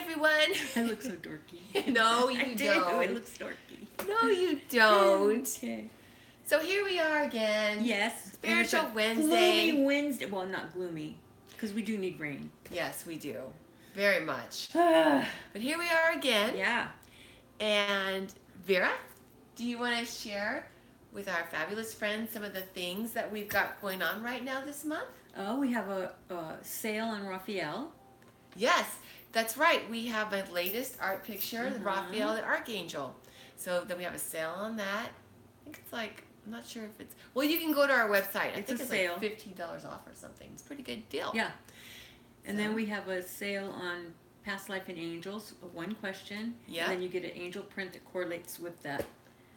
everyone. I look so dorky. No, you I do. don't. It looks dorky. No, you don't. Okay. So here we are again. Yes. Spiritual And it's a Wednesday. Gloomy Wednesday. Well, not gloomy, because we do need rain. Yes, we do. Very much. Yeah. But here we are again. And Vera, do you want to share with our fabulous friends some of the things that we've got going on right now this month? Oh, we have a sale on Raphael. Yes, that's right. We have my latest art picture, Raphael the Archangel. So then we have a sale on that. I think it's like, I'm not sure if it's, well, you can go to our website. I think it's sale. Like $15 off or something. It's a pretty good deal. Yeah. And then we have a sale on Past Life and Angels, one question. Yeah. And then you get an angel print that correlates with that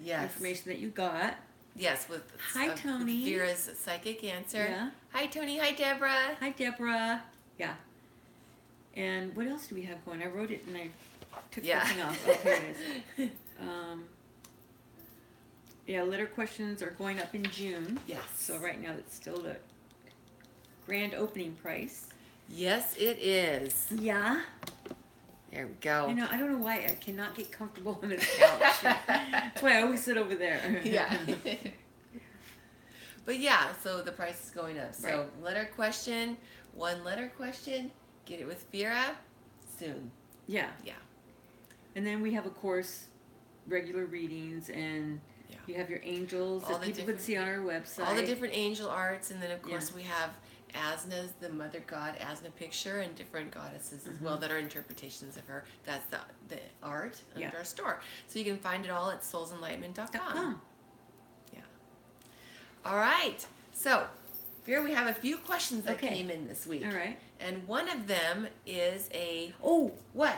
information that you got. Yes, with Hi, Tony. Vera's psychic answer. Yeah. Hi, Tony. Hi, Deborah. Hi, Deborah. Yeah. And what else do we have going? I wrote it and I took something off. Oh, here it is. Letter questions are going up in June. Yes. So right now it's still the grand opening price. Yes, it is. Yeah. There we go. I know. I don't know why I cannot get comfortable on this couch. That's why I always sit over there. Yeah. But yeah, so the price is going up. So letter question, one letter question, get it with Vera soon. Yeah. Yeah. And then we have, of course, regular readings, and you have your angels that people could see on our website. All the different angel arts, and then of course we have Asna's, the mother god Asna picture, and different goddesses as well that are interpretations of her. That's the art under our store. So you can find it all at soulsenlightenment.com. Yeah. All right. So, Vera, we have a few questions that came in this week. All right. And one of them is a... Oh! What?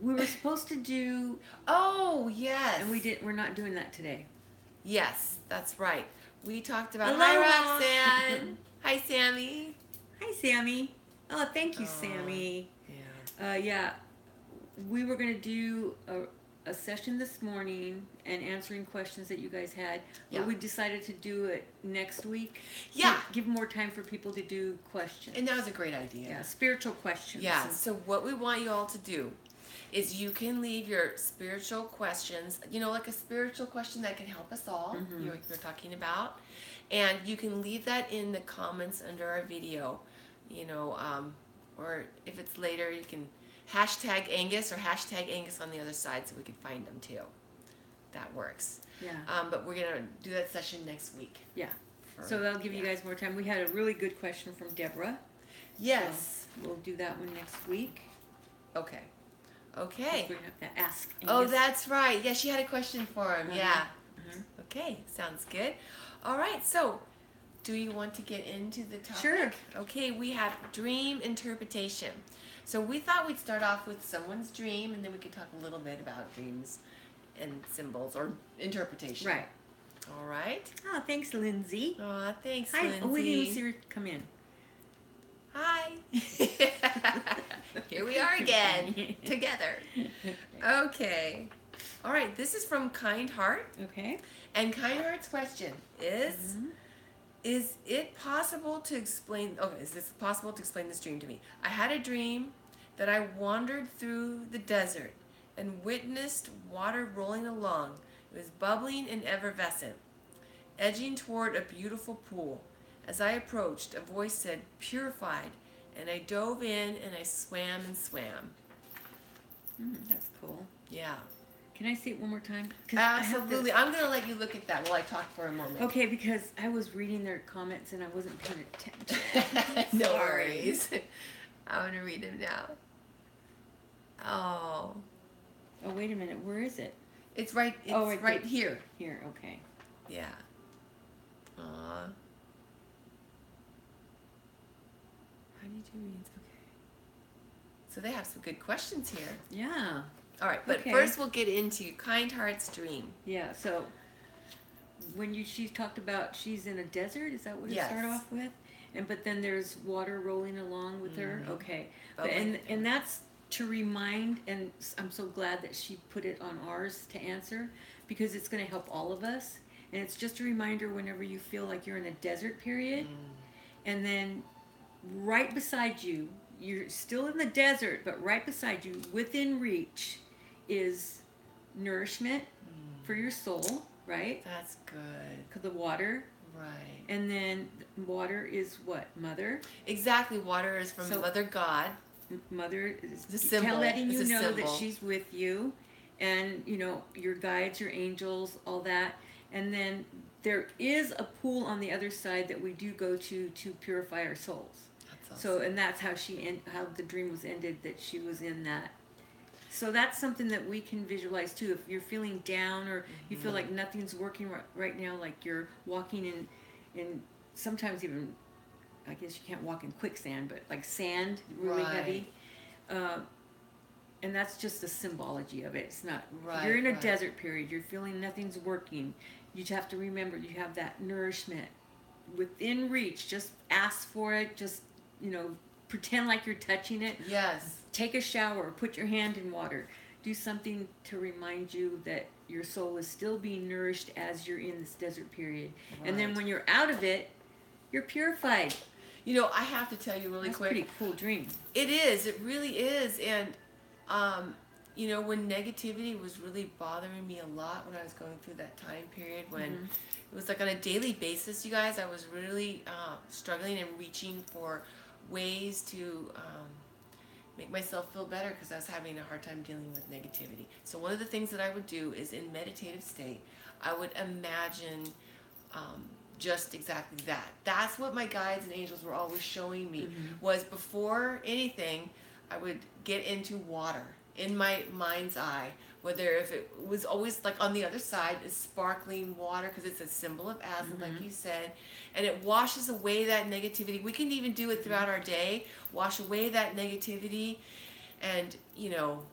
We were supposed to do... Oh, yes. And we're not doing that today. Yes, that's right. We talked about... Hello. Hi, Roxanne. Hi, Sammy. Hi, Sammy. Oh, thank you, Sammy. Yeah. We were going to do a session this morning and answering questions that you guys had. But we decided to do it next week. Yeah. Give more time for people to do questions. And that was a great idea. Yeah, spiritual questions. Yeah, so what we want you all to do is you can leave your spiritual questions, like a spiritual question that can help us all, you're talking about. And you can leave that in the comments under our video, or if it's later, you can hashtag Angus or hashtag Angus on the other side so we can find them too. That works. Yeah. But we're going to do that session next week. Yeah. So that'll give you guys more time. We had a really good question from Deborah. Yes. So we'll do that one next week. Okay. We're going to have to ask Angus. Oh, that's right. Yeah, she had a question for him. Yeah. Okay, sounds good. All right, so do you want to get into the topic? Sure. Okay, we have dream interpretation. So we thought we'd start off with someone's dream, and then we could talk a little bit about dreams and symbols or interpretation. Right. All right. Oh, thanks, Lindsay. Oh, thanks, Hi. Lindsay. Oh, we didn't even see her come in. Hi. Here we are again, together. Okay. All right, this is from Kind Heart. Okay. And Kind Heart's question is it possible to explain, is this possible to explain this dream to me? I had a dream that I wandered through the desert and witnessed water rolling along. It was bubbling and effervescent, edging toward a beautiful pool. As I approached, a voice said, "Purified," and I dove in and I swam and swam. That's cool. Yeah. Can I see it one more time? Absolutely. I'm going to let you look at that while I talk for a moment. Okay, because I was reading their comments and I wasn't paying attention. No worries. I'm going to read them now. Oh. Oh, wait a minute. Where is it? It's right right here. Here, okay. Yeah. Aw. How do you do reads? Okay. So they have some good questions here. Yeah. All right, but first we'll get into Kind Heart's dream. Yeah, so when she talked about she's in a desert, is that what it started off with? But then there's water rolling along with her. Okay. And that's to remind, and I'm so glad that she put it on ours to answer, because it's going to help all of us. And it's just a reminder whenever you feel like you're in a desert period, and then right beside you, you're still in the desert, but right beside you, within reach, is nourishment for your soul, right? That's good. 'Cause the water. Right. And then water is what? Mother? Exactly. Water is from Mother God. Mother is the symbol. letting you know symbol. that she's with you, and you know your guides, your angels, all that. And then there is a pool on the other side that we do go to purify our souls. That's awesome. So, and that's how how the dream was ended, that she was in that. So that's something that we can visualize too. If you're feeling down, or you feel like nothing's working right now, like you're walking in sometimes even, I guess you can't walk in quicksand, but like sand, really heavy. And that's just the symbology of it. It's not, you're in a desert period, you're feeling nothing's working. You have to remember you have that nourishment within reach. Just ask for it. Just, you know, pretend like you're touching it. Yes. Take a shower, put your hand in water. Do something to remind you that your soul is still being nourished as you're in this desert period. Right. And then when you're out of it, you're purified. You know, I have to tell you really quick. That's a pretty cool dream. It is. It really is. And, you know, when negativity was really bothering me a lot when I was going through that time period when it was like on a daily basis, you guys, I was really struggling and reaching for ways to make myself feel better because I was having a hard time dealing with negativity. So one of the things that I would do is in meditative state, I would imagine just exactly that. That's what my guides and angels were always showing me, was before anything, I would get into water in my mind's eye, whether if it was always like on the other side is sparkling water because it's a symbol of acid, like you said, and it washes away that negativity. We can even do it throughout our day, wash away that negativity, and, you know,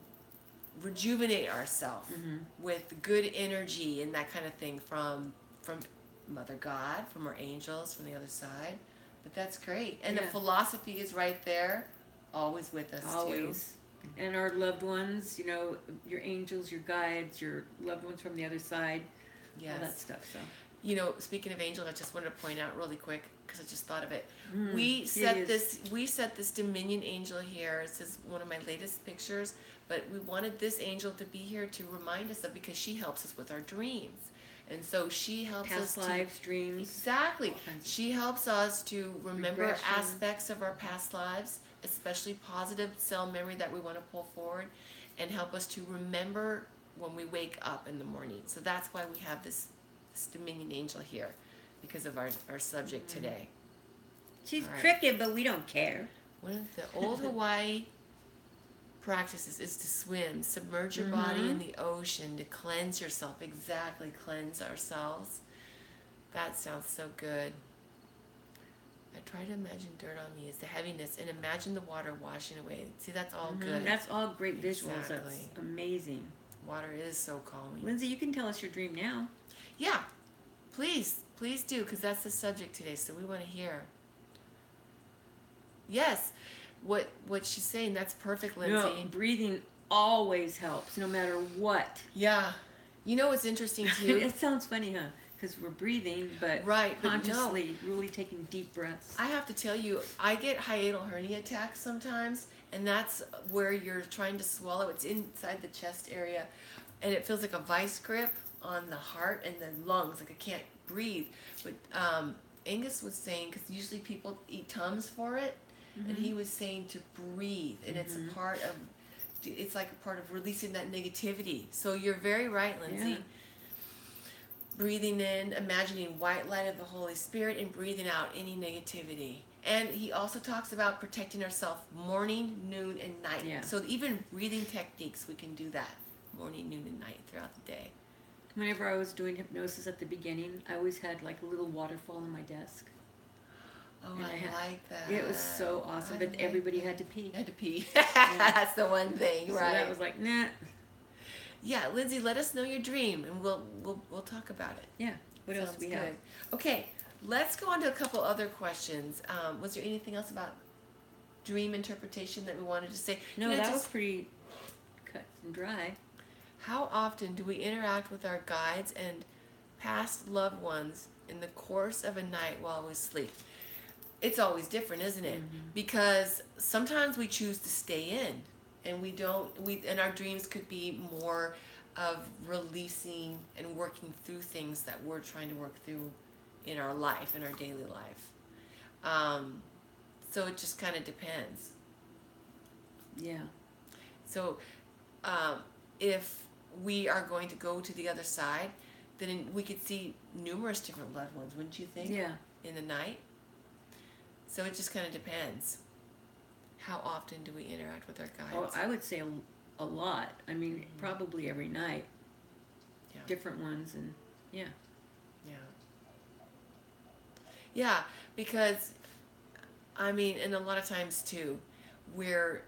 rejuvenate ourselves with good energy and that kind of thing from Mother God, from our angels, from the other side. But that's great. And the philosophy is right there, always with us too. And our loved ones, you know, your angels, your guides, your loved ones from the other side, all that stuff. So, you know, speaking of angels, I just wanted to point out really quick because I just thought of it. We set this Dominion angel here. This is one of my latest pictures, but we wanted this angel to be here to remind us of, because she helps us with our dreams. And so she helps us past lives, dreams. Exactly. She helps us to remember aspects of our past lives, especially positive cell memory that we want to pull forward, and help us to remember when we wake up in the morning. So that's why we have this Dominion angel here, because of our subject today. She's crooked, but we don't care. One of the old Hawaii practices is to swim, submerge your body in the ocean to cleanse yourself. Exactly, cleanse ourselves. That sounds so good. I try to imagine dirt on me as the heaviness, and imagine the water washing away. See, that's all good. That's all great visuals. Exactly. That's amazing. Water is so calming. Lindsay, you can tell us your dream now. Yeah, please do, because that's the subject today, so we want to hear. Yes, what she's saying, that's perfect, Lindsay. No, breathing always helps, no matter what. Yeah. You know what's interesting, too? It sounds funny, huh? Because we're breathing, but consciously really taking deep breaths. I have to tell you, I get hiatal hernia attacks sometimes, and that's where you're trying to swallow. It's inside the chest area, and it feels like a vice grip on the heart and the lungs, like I can't breathe. But Angus was saying, because usually people eat Tums for it, and he was saying to breathe, and it's a part of, it's like a part of releasing that negativity. So you're very right, Lindsay. Yeah. Breathing in, imagining white light of the Holy Spirit, and breathing out any negativity. And he also talks about protecting ourselves morning, noon, and night. Yeah. So even breathing techniques, we can do that morning, noon, and night throughout the day. Whenever I was doing hypnosis at the beginning, I always had like a little waterfall on my desk. Oh, I like that. It was so awesome, but everybody had to pee. Had to pee. That's the one thing, right? So that was like, nah. Yeah, Lindsay, let us know your dream, and we'll talk about it. Yeah. What else we have? Okay, let's go on to a couple other questions. Was there anything else about dream interpretation that we wanted to say? No, that was pretty cut and dry. How often do we interact with our guides and past loved ones in the course of a night while we sleep? it's always different, isn't it? Because sometimes we choose to stay in, and and our dreams could be more of releasing and working through things that we're trying to work through in our life, in our daily life. So it just kind of depends. Yeah. So if we are going to go to the other side, then we could see numerous different loved ones, wouldn't you think? Yeah. In the night. So it just kind of depends. How often do we interact with our guides? Oh, I would say a lot. I mean, probably every night. Yeah. Different ones, and yeah. Yeah. Yeah, because I mean, and a lot of times too, we're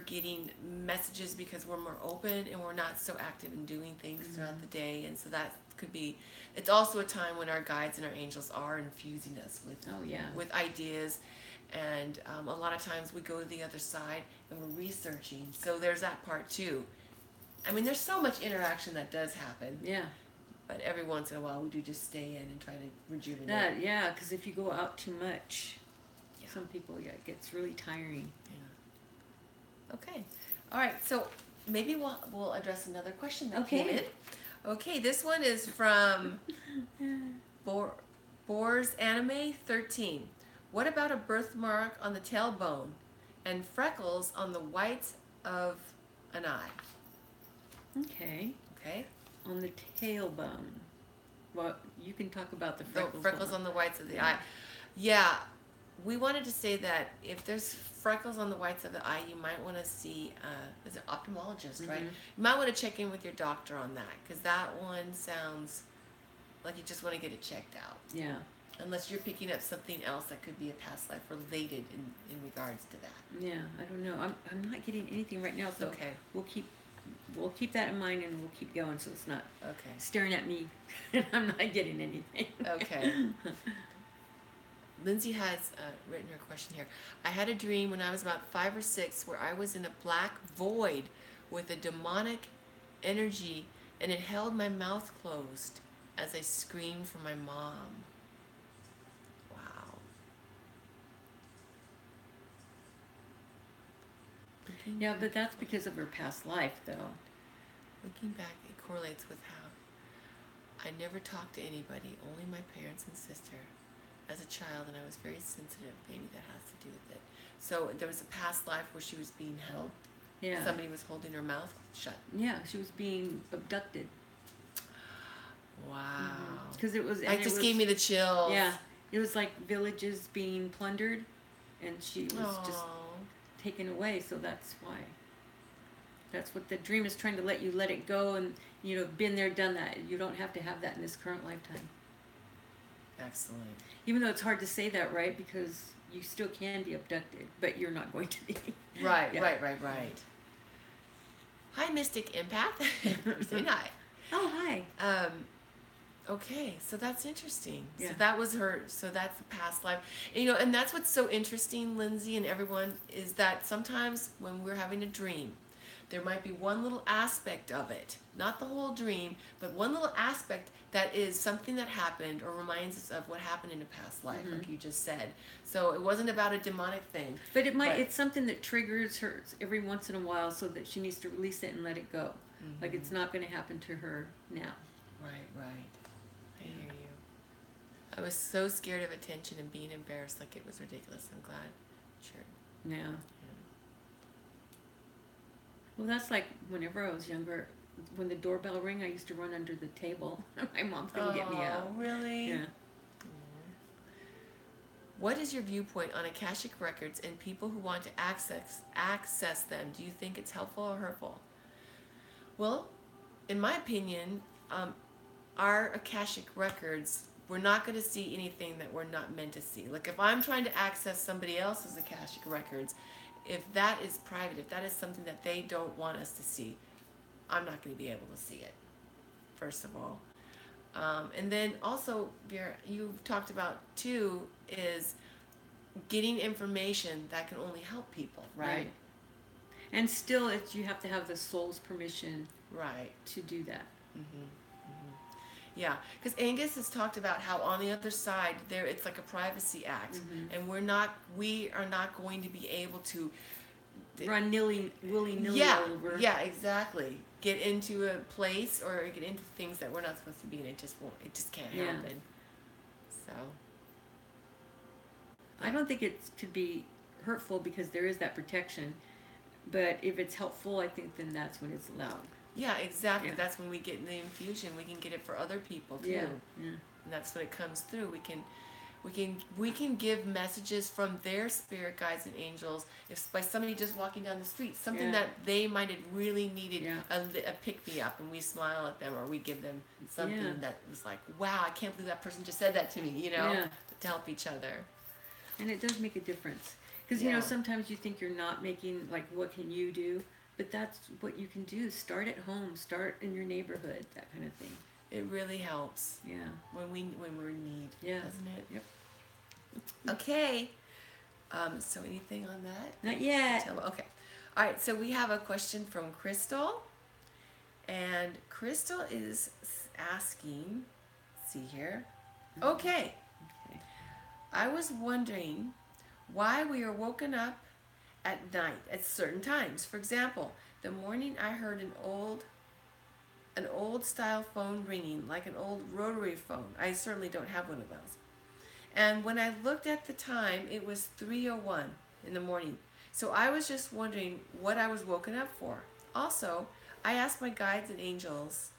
getting messages because we're more open and we're not so active in doing things throughout the day, and so that could be. It's also a time when our guides and our angels are infusing us with with ideas, and a lot of times we go to the other side and we're researching. So there's that part too. I mean, there's so much interaction that does happen. Yeah. But every once in a while, we do just stay in and try to rejuvenate. Yeah, because if you go out too much, some people, it gets really tiring. Yeah. Okay. All right. So maybe we'll address another question that came in. Okay. This one is from Boar's Anime 13. What about a birthmark on the tailbone and freckles on the whites of an eye? Okay. Okay. On the tailbone. Well, you can talk about the freckles. Freckles on the whites of the eye. Yeah. We wanted to say that if there's freckles on the whites of the eye, you might want to see is an ophthalmologist, right? You might want to check in with your doctor on that, because that one sounds like you just want to get it checked out. Yeah. Unless you're picking up something else that could be a past life related in regards to that. Yeah, I don't know. I'm not getting anything right now, so okay. We'll keep that in mind, and we'll keep going, so it's not staring at me and I'm not getting anything. Okay. Lindsay has written her question here. I had a dream when I was about 5 or 6 where I was in a black void with a demonic energy, and it held my mouth closed as I screamed for my mom. Wow. Yeah, but that's because of her past life, though. Looking back, it correlates with how I never talked to anybody, only my parents and sister. As a child, and I was very sensitive. Maybe that has to do with it. So there was a past life where she was being held. Yeah. Somebody was holding her mouth shut. Yeah, she was being abducted. Wow. Because it was. It just gave me the chills. Yeah, it was like villages being plundered, and she was just taken away. So that's why. That's what the dream is trying to let it go, and been there, done that. You don't have to have that in this current lifetime. Excellent. Even though it's hard to say that, right? Because you still can be abducted, but you're not going to be. Right. Hi, Mystic Impact. Hi. Oh, hi. Okay, so that's interesting. Yeah. So that was her. So that's the past life. And that's what's so interesting, Lindsay, and everyone, is that sometimes when we're having a dream, there might be one little aspect of it, not the whole dream, but one little aspect that is something that happened or reminds us of what happened in a past life, like you just said. So it wasn't about a demonic thing. But it's something that triggers her every once in a while, so that she needs to release it and let it go. Like it's not going to happen to her now. Right. I hear you. I was so scared of attention and being embarrassed, like it was ridiculous. I'm glad. Sure. Yeah. Well, that's like whenever I was younger, when the doorbell rang, I used to run under the table. My mom couldn't get me out. Oh, really? Yeah. What is your viewpoint on Akashic records and people who want to access them? Do you think it's helpful or hurtful? Well, in my opinion, our Akashic records, we're not going to see anything that we're not meant to see. Like if I'm trying to access somebody else's Akashic records, if that is private, if that is something that they don't want us to see, I'm not going to be able to see it, first of all. And then also, Vera, you've talked about too, is getting information that can only help people, right? And still, you have to have the soul's permission right to do that. Yeah, because Angus has talked about how on the other side there it's like a privacy act, and we are not going to be able to run willy-nilly yeah, all over. Yeah, exactly. Get into a place or get into things that we're not supposed to be in. It just won't. It just can't happen. So. I don't think it could be hurtful because there is that protection. But if it's helpful, I think then that's when it's allowed. Yeah, exactly. Yeah. That's when we get the infusion. We can get it for other people too. Yeah. And that's when it comes through. We can give messages from their spirit guides and angels. If by somebody just walking down the street, something that they might have really needed a pick me up, and we smile at them or we give them something that was like, wow, I can't believe that person just said that to me. You know, to help each other. And it does make a difference because you know sometimes you think you're not making like what can you do, but that's what you can do. Start at home. Start in your neighborhood. That kind of thing. It really helps. Yeah. When we're in need. Yeah. Doesn't it? Yep. Okay. So anything on that? Not yet. Okay. All right. So we have a question from Crystal, and Crystal is asking. Let's see here. Okay. I was wondering why we are woken up at night at certain times. For example, the morning I heard an old style phone ringing, like an old rotary phone. I certainly don't have one of those. And when I looked at the time, it was 3:01 in the morning. So I was just wondering what I was woken up for. Also, I asked my guides and angels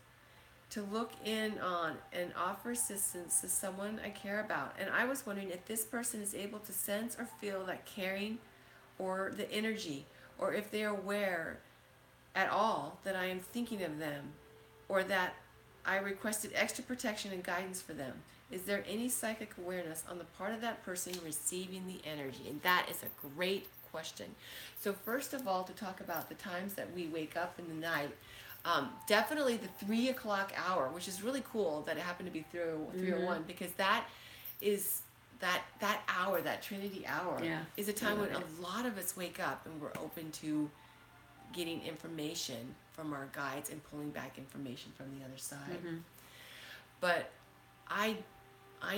to look in on and offer assistance to someone I care about. And I was wondering if this person is able to sense or feel that caring or the energy, or if they are aware at all that I am thinking of them, or that I requested extra protection and guidance for them. Is there any psychic awareness on the part of that person receiving the energy? And that is a great question. So first of all, to talk about the times that we wake up in the night, definitely the 3 o'clock hour, which is really cool that it happened to be 3:01, because that is that hour, that Trinity hour, is a time when a lot of us wake up and we're open to getting information from our guides and pulling back information from the other side. But I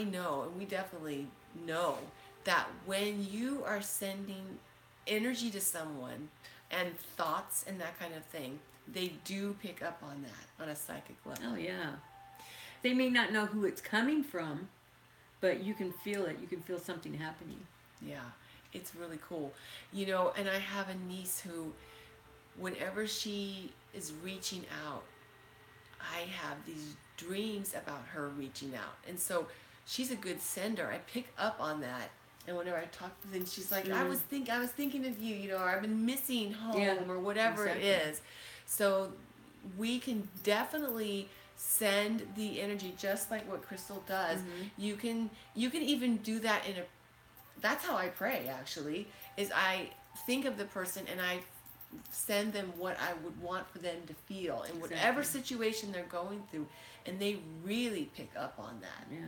know, and we definitely know, that when you are sending energy to someone and thoughts and that kind of thing, they do pick up on that on a psychic level. Oh, yeah. They may not know who it's coming from, but you can feel it. You can feel something happening. Yeah, it's really cool. You know, and I have a niece who, whenever she is reaching out, I have these dreams about her reaching out. And so she's a good sender. I pick up on that. And whenever I talk to them, she's like, I was thinking of you, you know, or I've been missing home, or whatever it is. So we can definitely send the energy just like what Crystal does. You can even do that that's how I pray, actually, is I think of the person and I send them what I would want for them to feel in whatever situation they're going through, and they really pick up on that. Yeah.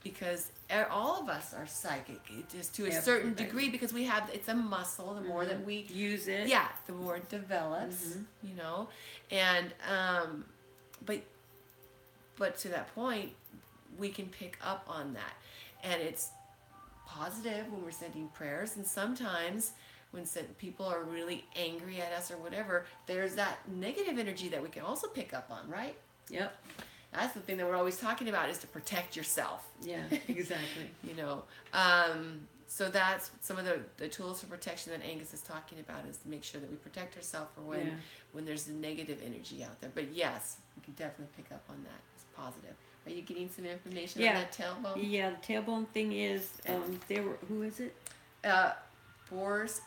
Because all of us are psychic, just to a certain degree, because we have, it's a muscle. The more that we use it, the more it develops. You know, and but to that point, we can pick up on that, and it's positive when we're sending prayers, and sometimes when people are really angry at us or whatever, there's that negative energy that we can also pick up on, right? Yep. That's the thing that we're always talking about, is to protect yourself. Yeah, exactly. You know, so that's some of the tools for protection that Angus is talking about, is to make sure that we protect ourselves for when there's the negative energy out there. But yes, we can definitely pick up on that. It's positive. Are you getting some information on that tailbone? Yeah, the tailbone thing is, who is it? Boris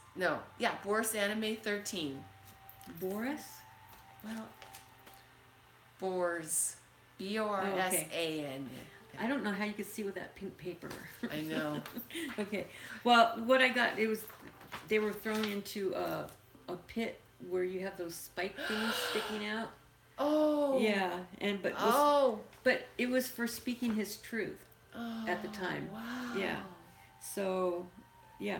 Anime 13. Boris? Well, Borsan. Borsan. I don't know how you could see with that pink paper. I know. Okay. Well, what I got, they were thrown into a pit where you have those spike things sticking out. Oh. Yeah, but it was for speaking his truth at the time. Wow. Yeah. So, yeah.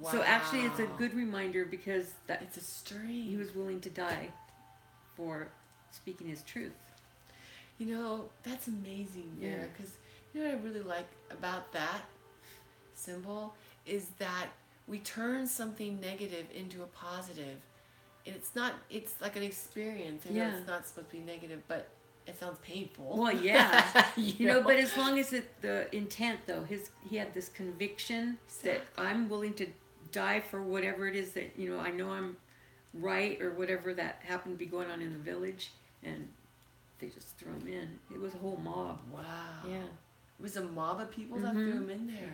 Wow. So actually, it's a good reminder, because it's a stream. He was willing to die for speaking his truth. You know, that's amazing, Vera, because you know what I really like about that symbol is that we turn something negative into a positive. And it's like an experience. I know it's not supposed to be negative, but it sounds painful. Well, yeah. you know, but as long as the intent, though, he had this conviction that I'm willing to die for whatever it is that, you know I'm right, or whatever that happened to be going on in the village, and they just threw him in. It was a whole mob. Wow. Yeah. It was a mob of people that threw him in there.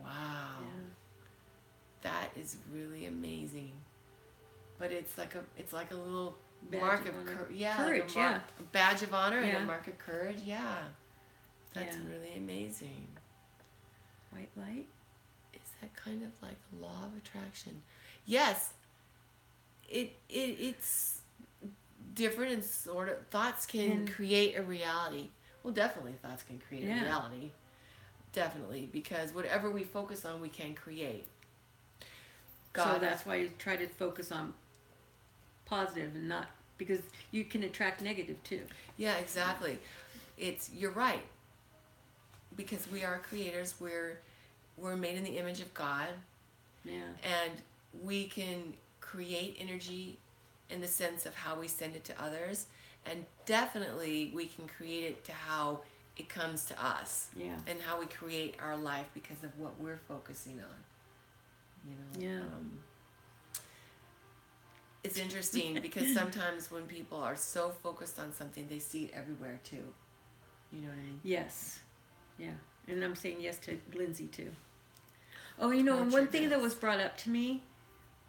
Wow. Yeah. That is really amazing. But it's like a little Badge mark of courage. a badge of honor and a mark of courage. Yeah. That's really amazing. White light? Is that kind of like law of attraction? Yes. It's different, and sort of thoughts can create a reality. Well, definitely thoughts can create a reality. Definitely, because whatever we focus on, we can create. So that's why you try to focus on positive, and not, because you can attract negative too. Yeah, exactly. You're right. Because we are creators, we're made in the image of God. Yeah. And we can create energy in the sense of how we send it to others, and definitely we can create it to how it comes to us. Yeah. And how we create our life because of what we're focusing on. You know. Yeah. It's interesting because sometimes when people are so focused on something, they see it everywhere too. You know what I mean? Yes. Yeah. And I'm saying yes to Lindsay too. Oh, you know, and one thing that was brought up to me,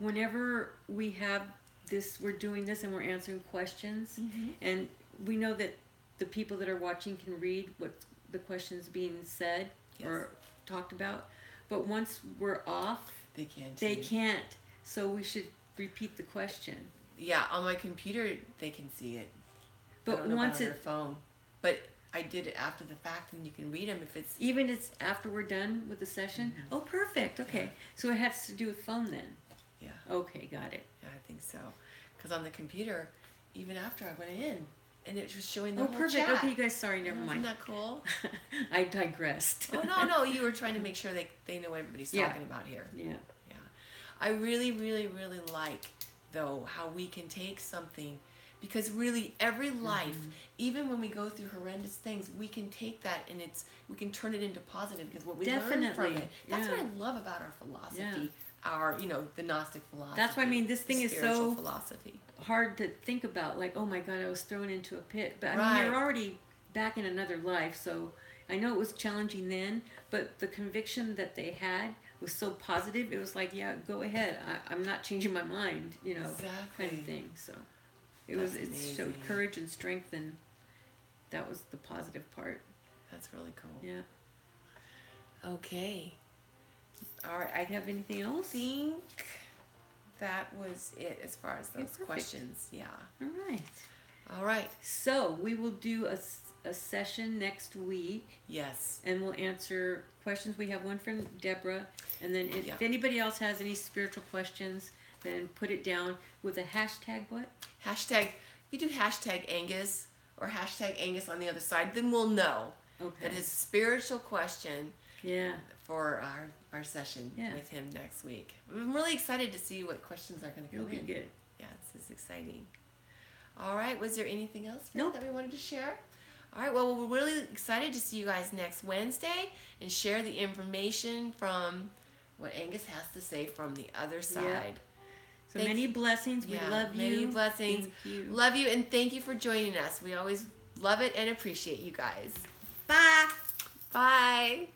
whenever we have this, we're doing this and we're answering questions, and we know that the people that are watching can read what the questions being said or talked about, but once we're off, they can't. So we should repeat the question. Yeah, on my computer they can see it. But I don't know once about on their phone, but I did it after the fact, and you can read them if it's even it's after we're done with the session. Oh, perfect. Okay, so it has to do with phone then. Yeah. Okay, got it. Yeah, I think so. Because on the computer, even after I went in, and it was showing the whole perfect. chat. Okay, you guys, sorry, never mind. Isn't that cool? I digressed. Oh, no, you were trying to make sure they know what everybody's talking about here. Yeah. Yeah. I really, really, really like, though, how we can take something, because really every life, even when we go through horrendous things, we can take that and we can turn it into positive, because what we learn from it. That's what I love about our philosophy. Yeah. Our, the Gnostic philosophy. That's why, I mean, this thing is so philosophy. hard to think about. Like, oh my God, I was thrown into a pit. But I mean, you're already back in another life. So I know it was challenging then, but the conviction that they had was so positive. It was like, yeah, go ahead. I'm not changing my mind, kind of thing. So it showed courage and strength, and that was the positive part. That's really cool. Yeah. Okay. All right. I have anything else? I think that was it as far as those questions. Yeah. All right. So we will do a session next week. Yes. And we'll answer questions. We have one from Deborah. And then if anybody else has any spiritual questions, then put it down with a hashtag what? You do hashtag Angus or hashtag Angus on the other side, then we'll know. Okay. That is a spiritual question. Yeah. For our session with him next week. I'm really excited to see what questions are going to come in. It'll be good. Yeah, this is exciting. All right, was there anything else that we wanted to share? All right, well, we're really excited to see you guys next Wednesday and share the information from what Angus has to say from the other side. So many blessings. We love you. Many blessings. Thank you. Love you, and thank you for joining us. We always love it and appreciate you guys. Bye. Bye.